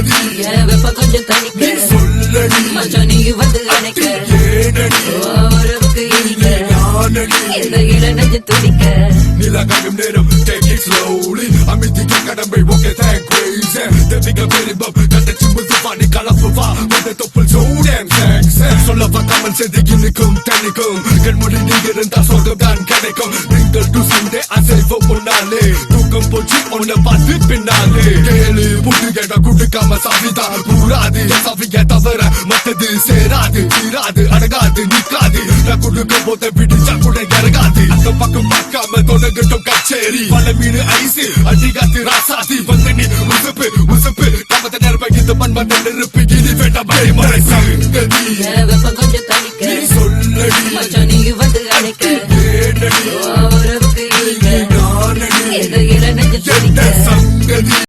சங்கதி வெப்ப கொஞ்சம் தனிக்க சொல்லடி மச்சான் நீ வந்து அணைக்க உறவுக்கு இனிக்க இந்த இளநெஞ்சு துடிக்க நிலகாயும் நேரம் take it slowly அமைதிக்கு கடமை okay thank crazy தெவிக பெரும்பம் கட்டச்சி முதுவானி கலப்புவா வந்த தொப்புள் so damn sexy சொல்லவா கமன் செய்து இனிக்கும் தனிக்கும் கண்மொழி நீ இருந்தா சொர்க்கம் தான் கிடைக்கும் நீங்கள் டுசிண்டே அசைவம் முன்னாலே தூக்கம் போச்சு உன்னை பார்த்து பின்னாலே கேளு புட்டு கேட்டா குடுக்காம சாவிதா கூடாது சாவிய தவிர மத்தது சேராது தீராது அடங்காது நிக்காது நான் குடுக்க போத பிடிச்சா கூட இறங்காது அந்த பக்கம் பார்க்காம தொடங்கட்டும் கச்சேரி பல மீன் ஐசி அடிகாத்து ராசாதி வந்து நீ உசுப்பு உசுப்பு கமத்த நேரம் இந்த மண்மந்த நெருப்பு இனி வேண்டாம் மறை சங்கதி வெப்ப கொஞ்சம் தனிக்க சொல்லடி மச்சான் நீ வந்து அணைக்க உறவுக்கு இனிக்க இந்த இளநெஞ்சு துடிக்க சங்கதி